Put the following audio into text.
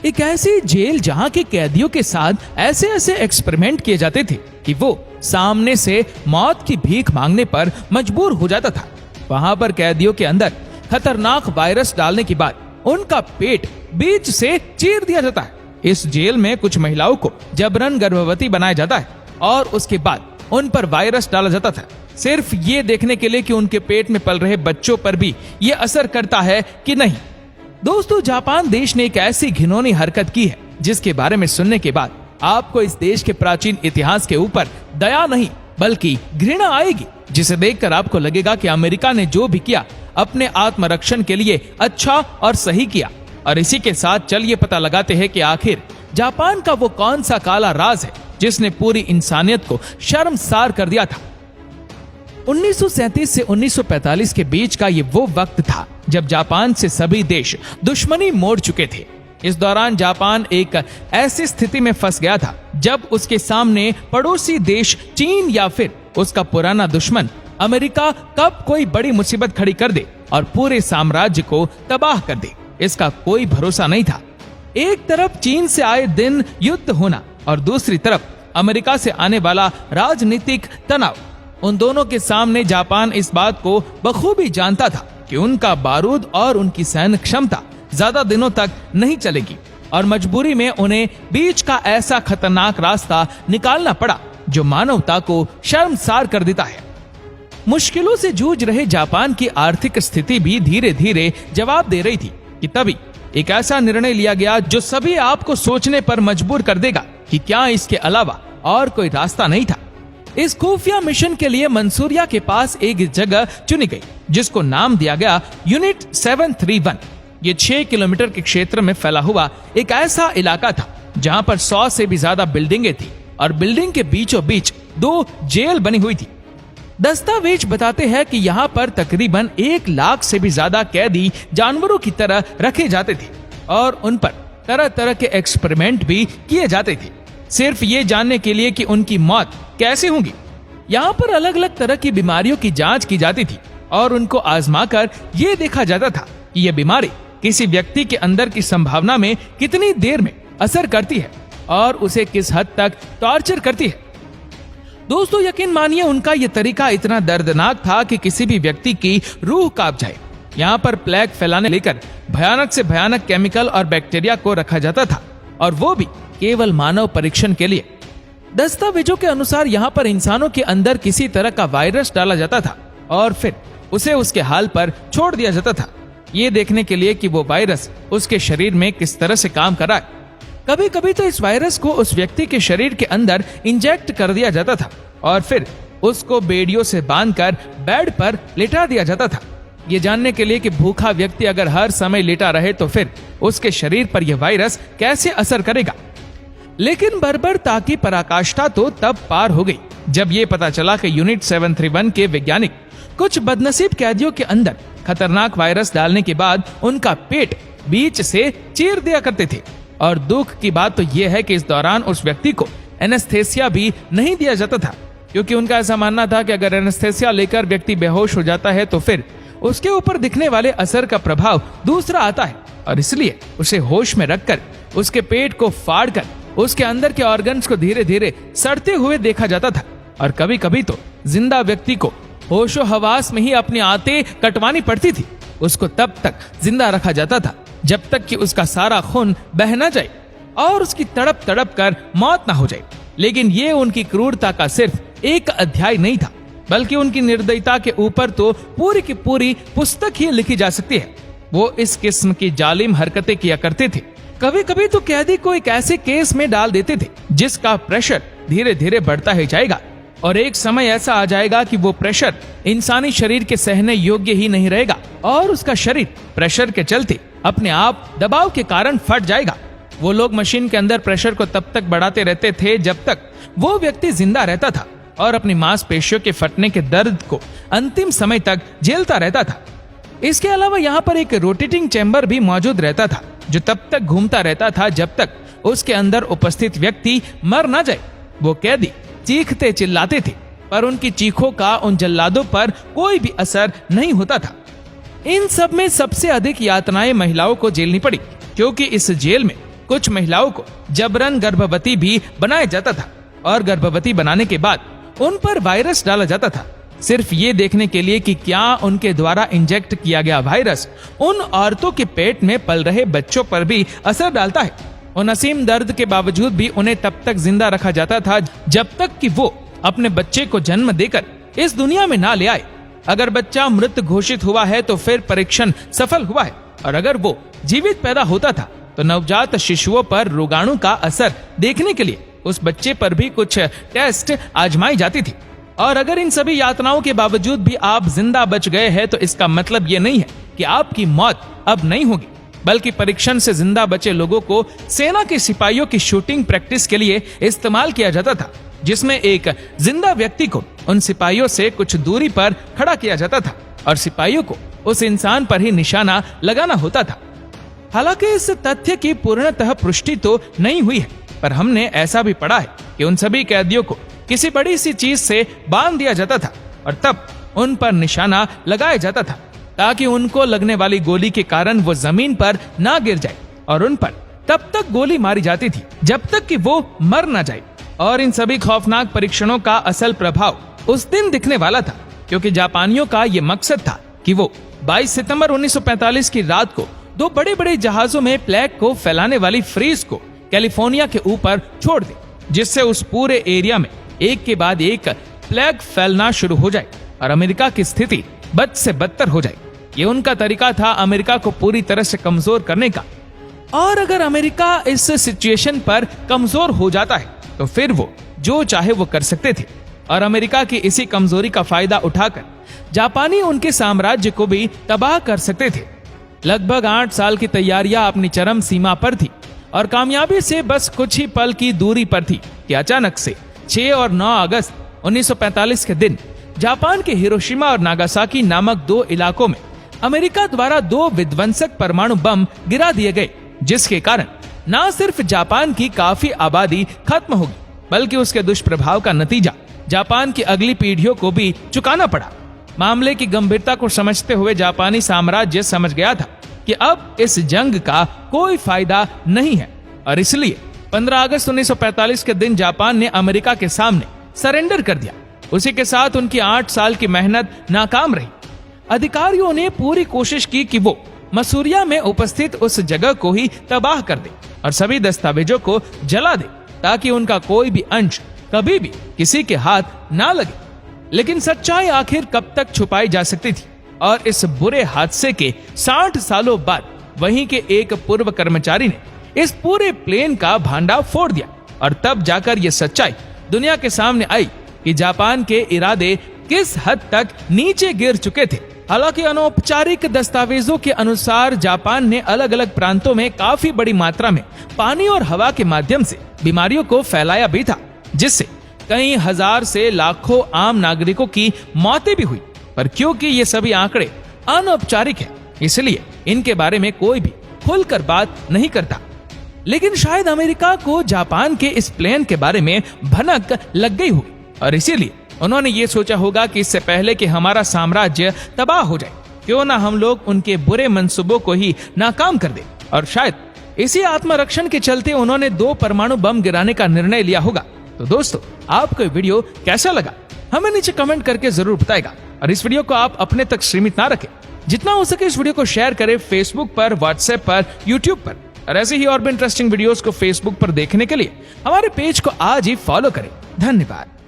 एक ऐसी जेल जहां के कैदियों के साथ ऐसे ऐसे एक्सपेरिमेंट किए जाते थे कि वो सामने से मौत की भीख मांगने पर मजबूर हो जाता था। वहां पर कैदियों के अंदर खतरनाक वायरस डालने के बाद उनका पेट बीच से चीर दिया जाता है। इस जेल में कुछ महिलाओं को जबरन गर्भवती बनाया जाता है और उसके बाद उन पर वायरस डाला जाता था, सिर्फ ये देखने के लिए कि उनके पेट में पल रहे बच्चों पर भी ये असर करता है कि नहीं। दोस्तों, जापान देश ने एक ऐसी घिनौनी हरकत की है जिसके बारे में सुनने के बाद आपको इस देश के प्राचीन इतिहास के ऊपर दया नहीं बल्कि घृणा आएगी, जिसे देखकर आपको लगेगा कि अमेरिका ने जो भी किया अपने आत्मरक्षण के लिए अच्छा और सही किया। और इसी के साथ चलिए पता लगाते हैं कि आखिर जापान का वो कौन सा काला राज है जिसने पूरी इंसानियत को शर्मसार कर दिया था। 1937 से 1945 के बीच का ये वो वक्त था जब जापान से सभी देश दुश्मनी मोड़ चुके थे। इस दौरान जापान एक ऐसी स्थिति में फंस गया था जब उसके सामने पड़ोसी देश चीन या फिर उसका पुराना दुश्मन अमेरिका कब कोई बड़ी मुसीबत खड़ी कर दे और पूरे साम्राज्य को तबाह कर दे, इसका कोई भरोसा नहीं था। एक तरफ चीन से आए दिन युद्ध होना और दूसरी तरफ अमेरिका से आने वाला राजनीतिक तनाव। उन दोनों के सामने जापान इस बात को बखूबी जानता था कि उनका बारूद और उनकी सैन्य क्षमता ज्यादा दिनों तक नहीं चलेगी और मजबूरी में उन्हें बीच का ऐसा खतरनाक रास्ता निकालना पड़ा जो मानवता को शर्मसार कर देता है। मुश्किलों से जूझ रहे जापान की आर्थिक स्थिति भी धीरे धीरे जवाब दे रही थी कि तभी एक ऐसा निर्णय लिया गया जो सभी आपको सोचने पर मजबूर कर देगा कि क्या इसके अलावा और कोई रास्ता नहीं था। इस खुफिया मिशन के लिए मंसूरिया के पास एक जगह चुनी गई जिसको नाम दिया गया यूनिट 731। ये 6 किलोमीटर के क्षेत्र में फैला हुआ एक ऐसा इलाका था जहां पर 100 से भी ज्यादा बिल्डिंगें थी और बिल्डिंग के बीचों बीच 2 जेल बनी हुई थी। दस्तावेज बताते हैं कि यहाँ पर तकरीबन 1 लाख से भी ज्यादा कैदी जानवरों की तरह रखे जाते थे और उन पर तरह तरह के एक्सपेरिमेंट भी किए जाते थे, सिर्फ ये जानने के लिए कि उनकी मौत कैसे होगी। यहाँ पर अलग अलग तरह की बीमारियों की जांच की जाती थी और उनको आजमा कर ये देखा जाता था कि यह बीमारी किसी व्यक्ति के अंदर की संभावना में कितनी देर में असर करती है और उसे किस हद तक टॉर्चर करती है। दोस्तों, यकीन मानिए उनका यह तरीका इतना दर्दनाक था कि किसी भी व्यक्ति की रूह कांप जाए। यहाँ पर प्लेग फैलाने लेकर भयानक से भयानक केमिकल और बैक्टीरिया को रखा जाता था और वो भी केवल मानव परीक्षण के लिए। दस्तावेजों के अनुसार यहाँ पर इंसानों के अंदर किसी तरह का वायरस डाला जाता था और फिर उसे उसके हाल पर छोड़ दिया जाता था, ये देखने के लिए कि वो वायरस उसके शरीर में किस तरह से काम कर रहा है। कभी कभी तो इस वायरस को उस व्यक्ति के शरीर के अंदर इंजेक्ट कर दिया जाता था और फिर उसको बेड़ियों से बांधकर बेड पर लेटा दिया जाता था, ये जानने के लिए कि भूखा व्यक्ति अगर हर समय लेटा रहे तो फिर उसके शरीर पर यह वायरस कैसे असर करेगा। लेकिन बर्बरता की पराकाष्ठा तो तब पार हो गई जब ये पता चला कि यूनिट 731 के वैज्ञानिक कुछ बदनसीब कैदियों के अंदर खतरनाक वायरस डालने के बाद उनका पेट बीच से चीर दिया करते थे। और दुख की बात तो यह है कि इस दौरान उस व्यक्ति को एनेस्थेसिया भी नहीं दिया जाता था, क्योंकि उनका ऐसा मानना था कि अगर एनेस्थेसिया लेकर व्यक्ति बेहोश हो जाता है तो फिर उसके ऊपर दिखने वाले असर का प्रभाव दूसरा आता है और इसलिए उसे होश में रखकर उसके पेट को फाड़कर उसके अंदर के ऑर्गन्स को धीरे धीरे सड़ते हुए देखा जाता था। और कभी कभी तो जिंदा व्यक्ति को होशो हवास में ही अपनी आंतें कटवानी पड़ती थी। उसको तब तक जिंदा रखा जाता था जब तक कि उसका सारा खून बह न जाए और उसकी तड़प तड़प कर मौत ना हो जाए। लेकिन ये उनकी क्रूरता का सिर्फ एक अध्याय नहीं था, बल्कि उनकी निर्दयता के ऊपर तो पूरी की पूरी पुस्तक ही लिखी जा सकती है। वो इस किस्म की जालिम हरकतें किया करते थे। कभी कभी तो कैदी को एक ऐसे केस में डाल देते थे जिसका प्रेशर धीरे धीरे बढ़ता ही जाएगा और एक समय ऐसा आ जाएगा कि वो प्रेशर इंसानी शरीर के सहने योग्य ही नहीं रहेगा और उसका शरीर प्रेशर के चलते अपने आप दबाव के कारण फट जाएगा। वो लोग मशीन के अंदर प्रेशर को तब तक बढ़ाते रहते थे जब तक वो व्यक्ति जिंदा रहता था और अपनी मांसपेशियों के फटने के दर्द को अंतिम समय तक झेलता रहता था। इसके अलावा यहाँ पर एक रोटेटिंग चैम्बर भी मौजूद रहता था जो तब तक घूमता रहता था जब तक उसके अंदर उपस्थित व्यक्ति मर न जाए। वो कैदी चीखते चिल्लाते थे पर उनकी चीखों का उन जल्लादों पर कोई भी असर नहीं होता था। इन सब में सबसे अधिक यातनाएं महिलाओं को झेलनी पड़ी, क्योंकि इस जेल में कुछ महिलाओं को जबरन गर्भवती भी बनाया जाता था और गर्भवती बनाने के बाद उन पर वायरस डाला जाता था, सिर्फ ये देखने के लिए कि क्या उनके द्वारा इंजेक्ट किया गया वायरस उन औरतों के पेट में पल रहे बच्चों पर भी असर डालता है। उन असीम दर्द के बावजूद भी उन्हें तब तक जिंदा रखा जाता था जब तक कि वो अपने बच्चे को जन्म देकर इस दुनिया में ना ले आए। अगर बच्चा मृत घोषित हुआ है तो फिर परीक्षण सफल हुआ है, और अगर वो जीवित पैदा होता था तो नवजात शिशुओं पर रोगाणु का असर देखने के लिए उस बच्चे पर भी कुछ टेस्ट आजमाई जाती थी। और अगर इन सभी यातनाओं के बावजूद भी आप जिंदा बच गए हैं तो इसका मतलब ये नहीं है कि आपकी मौत अब नहीं होगी, बल्कि परीक्षण से जिंदा बचे लोगों को सेना के सिपाहियों की शूटिंग प्रैक्टिस के लिए इस्तेमाल किया जाता था, जिसमें एक जिंदा व्यक्ति को उन सिपाहियों से कुछ दूरी पर खड़ा किया जाता था और सिपाहियों को उस इंसान पर ही निशाना लगाना होता था। हालांकि इस तथ्य की पूर्णतः पुष्टि तो नहीं हुई है, पर हमने ऐसा भी पढ़ा है कि उन सभी कैदियों को किसी बड़ी सी चीज से बांध दिया जाता था और तब उन पर निशाना लगाया जाता था ताकि उनको लगने वाली गोली के कारण वो जमीन पर ना गिर जाए, और उन पर तब तक गोली मारी जाती थी जब तक कि वो मर ना जाए। और इन सभी खौफनाक परीक्षणों का असल प्रभाव उस दिन दिखने वाला था, क्योंकि जापानियों का ये मकसद था कि वो 22 सितंबर 1945 की रात को दो बड़े बड़े जहाजों में प्लेग को फैलाने वाली फ्रीज को कैलिफोर्निया के ऊपर छोड़ दे, जिससे उस पूरे एरिया में एक के बाद एक प्लेग फैलना शुरू हो जाए और अमेरिका की स्थिति बद से बदतर हो जाए। ये उनका तरीका था अमेरिका को पूरी तरह से कमजोर करने का। और अगर अमेरिका इस सिचुएशन पर कमजोर हो जाता है तो फिर वो जो चाहे वो कर सकते थे, और अमेरिका की इसी कमजोरी का फायदा उठाकर जापानी उनके साम्राज्य को भी तबाह कर सकते थे। लगभग 8 साल की तैयारियां अपनी चरम सीमा पर थी और कामयाबी से बस कुछ ही पल की दूरी पर थी कि अचानक से 6 और 9 अगस्त 1945 के दिन जापान के हिरोशिमा और नागासाकी नामक 2 इलाकों में अमेरिका द्वारा 2 विध्वंसक परमाणु बम गिरा दिए गए, जिसके कारण न सिर्फ जापान की काफी आबादी खत्म होगी, बल्कि उसके दुष्प्रभाव का नतीजा जापान की अगली पीढ़ियों को भी चुकाना पड़ा। मामले की गंभीरता को समझते हुए जापानी साम्राज्य समझ गया था कि अब इस जंग का कोई फायदा नहीं है, और इसलिए 15 अगस्त 1945 के दिन जापान ने अमेरिका के सामने सरेंडर कर दिया। उसी के साथ उनकी 8 साल की मेहनत नाकाम रही। अधिकारियों ने पूरी कोशिश की कि वो मसूरिया में उपस्थित उस जगह को ही तबाह कर दे और सभी दस्तावेजों को जला दे, ताकि उनका कोई भी अंश कभी भी किसी के हाथ ना लगे। लेकिन सच्चाई आखिर कब तक छुपाई जा सकती थी, और इस बुरे हादसे के 60 सालों बाद वहीं के एक पूर्व कर्मचारी ने इस पूरे प्लेन का भांडा फोड़ दिया, और तब जाकर ये सच्चाई दुनिया के सामने आई कि जापान के इरादे किस हद तक नीचे गिर चुके थे। हालांकि अनौपचारिक दस्तावेजों के अनुसार जापान ने अलग अलग प्रांतों में काफी बड़ी मात्रा में पानी और हवा के माध्यम से बीमारियों को फैलाया भी था, जिससे कई हजार से लाखों आम नागरिकों की मौतें भी हुई। पर क्योंकि ये सभी आंकड़े अनौपचारिक हैं, इसलिए इनके बारे में कोई भी खुलकर बात नहीं करता। लेकिन शायद अमेरिका को जापान के इस प्लेन के बारे में भनक लग गई होगी, और इसीलिए उन्होंने ये सोचा होगा कि इससे पहले कि हमारा साम्राज्य तबाह हो जाए, क्यों ना हम लोग उनके बुरे मंसूबों को ही नाकाम कर दें। और शायद इसी आत्मरक्षण के चलते उन्होंने 2 परमाणु बम गिराने का निर्णय लिया होगा। तो दोस्तों, आपको ये वीडियो कैसा लगा हमें नीचे कमेंट करके जरूर बताएगा, और इस वीडियो को आप अपने तक सीमित ना रखें, जितना हो सके इस वीडियो को शेयर करें फेसबुक पर, व्हाट्सएप पर, यूट्यूब पर, और ऐसे ही और भी इंटरेस्टिंग वीडियोस को फेसबुक पर देखने के लिए हमारे पेज को आज ही फॉलो करें। धन्यवाद।